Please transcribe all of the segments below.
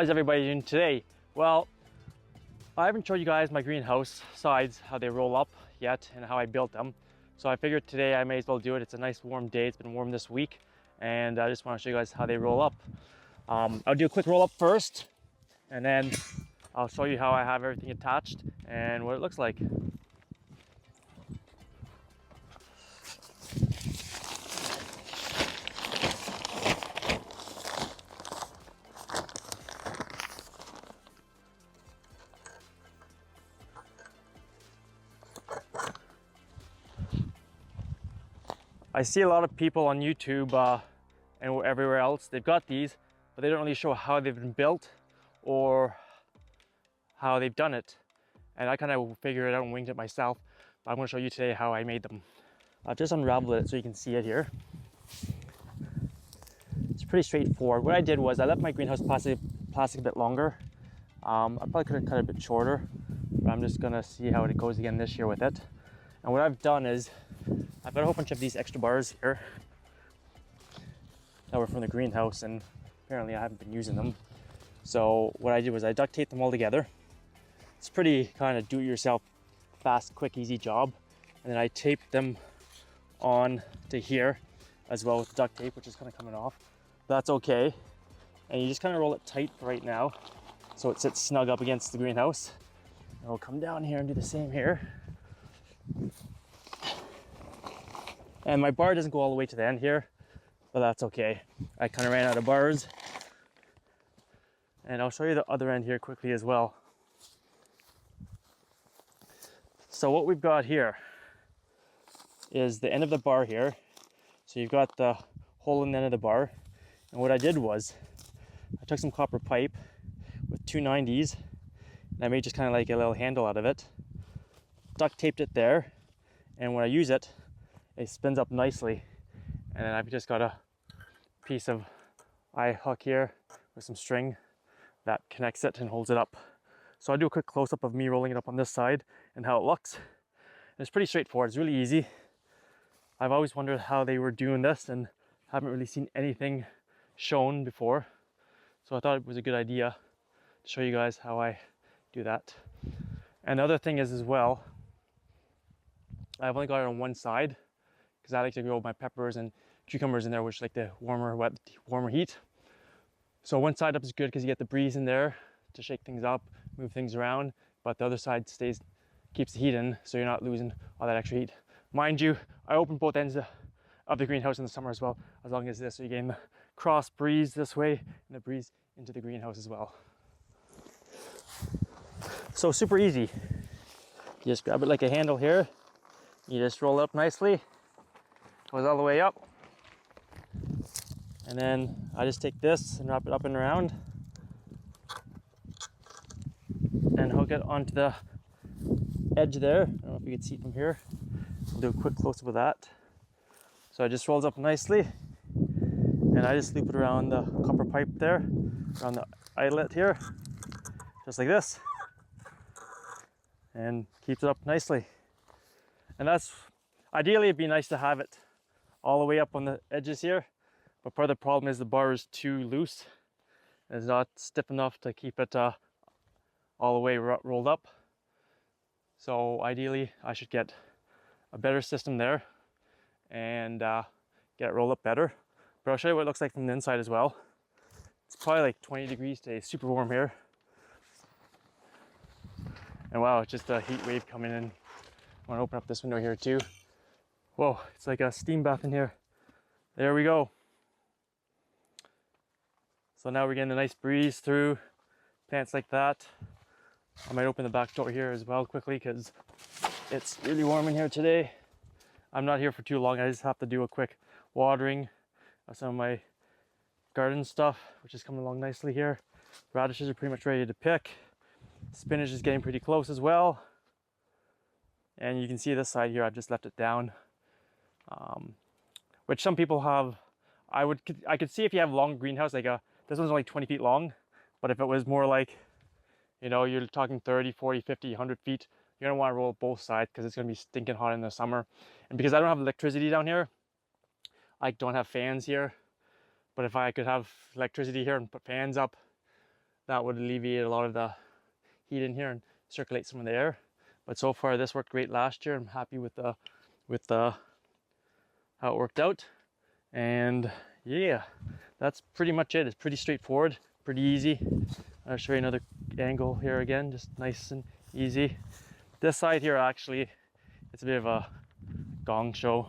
How's everybody doing today? Well, I haven't showed you guys my greenhouse sides, how they roll up yet and how I built them. So I figured today I may as well do it. It's a nice warm day. It's been warm this week and I just want to show you guys how they roll up. I'll do a quick roll up first and then I'll show you how I have everything attached and what it looks like. I see a lot of people on YouTube and everywhere else, they've got these, but they don't really show how they've been built or how they've done it. And I kind of figured it out and winged it myself, but I'm going to show you today how I made them. I've just unraveled it so you can see it here. It's pretty straightforward. What I did was I left my greenhouse plastic a bit longer. I probably could have cut it a bit shorter, but I'm just going to see how it goes again this year with it. And what I've done is I've got a whole bunch of these extra bars here that were from the greenhouse and apparently I haven't been using them. So what I did was I duct taped them all together. It's pretty kind of do-it-yourself, fast, quick, easy job. And then I taped them on to here as well with duct tape, which is kind of coming off. That's okay. And you just kind of roll it tight right now so it sits snug up against the greenhouse. And we'll come down here and do the same here. And my bar doesn't go all the way to the end here, but that's okay. I kind of ran out of bars. And I'll show you the other end here quickly as well. So what we've got here is the end of the bar here. So you've got the hole in the end of the bar. And what I did was I took some copper pipe with 290s and I made just kind of like a little handle out of it. Duct taped it there. And when I use it, it spins up nicely. And then I've just got a piece of eye hook here with some string that connects it and holds it up. So I'll do a quick close-up of me rolling it up on this side and how it looks. And it's pretty straightforward, it's really easy. I've always wondered how they were doing this and haven't really seen anything shown before. So I thought it was a good idea to show you guys how I do that. And the other thing is as well, I've only got it on one side because I like to grow my peppers and cucumbers in there, which like the warmer heat. So one side up is good because you get the breeze in there to shake things up, move things around, but the other side keeps the heat in, so you're not losing all that extra heat. Mind you, I open both ends of the greenhouse in the summer as well, as long as this, so you gain the cross breeze this way and the breeze into the greenhouse as well. So super easy. You just grab it like a handle here, you just roll it up nicely, goes all the way up. And then I just take this and wrap it up and around and hook it onto the edge there. I don't know if you can see it from here. I'll do a quick close-up of that. So it just rolls up nicely and I just loop it around the copper pipe there, around the eyelet here, just like this, and keeps it up nicely. And that's, ideally it'd be nice to have it all the way up on the edges here. But part of the problem is the bar is too loose. It's not stiff enough to keep it all the way rolled up. So ideally, I should get a better system there and get it rolled up better. But I'll show you what it looks like from the inside as well. It's probably like 20 degrees today, super warm here. And wow, it's just a heat wave coming in. I want to open up this window here too. Whoa, it's like a steam bath in here. There we go. So now we're getting a nice breeze through plants like that. I might open the back door here as well quickly because it's really warm in here today. I'm not here for too long. I just have to do a quick watering of some of my garden stuff, which is coming along nicely here. Radishes are pretty much ready to pick. Spinach is getting pretty close as well. And you can see this side here, I've just left it down. Which some people have. I could see if you have a long greenhouse, like this one's only 20 feet long, but if it was more like, you know, you're talking 30, 40, 50, 100 feet, you're gonna wanna roll both sides because it's gonna be stinking hot in the summer. And because I don't have electricity down here, I don't have fans here. But if I could have electricity here and put fans up, that would alleviate a lot of the heat in here and circulate some of the air. But so far this worked great last year. I'm happy with the how it worked out. And yeah, that's pretty much it. It's pretty straightforward, pretty easy. I'll show you another angle here again, just nice and easy. This side here, actually, it's a bit of a gong show,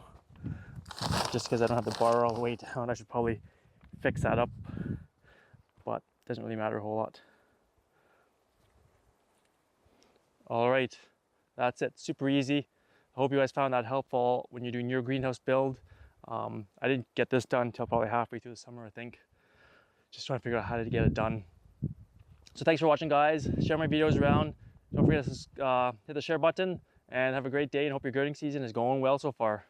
just because I don't have the bar all the way down. I should probably fix that up, but it doesn't really matter a whole lot. All right, that's it, super easy. I hope you guys found that helpful when you're doing your greenhouse build. I didn't get this done until probably halfway through the summer, I think. Just trying to figure out how to get it done. So thanks for watching, guys. Share my videos around. Don't forget to hit the share button, and have a great day, and hope your gardening season is going well so far.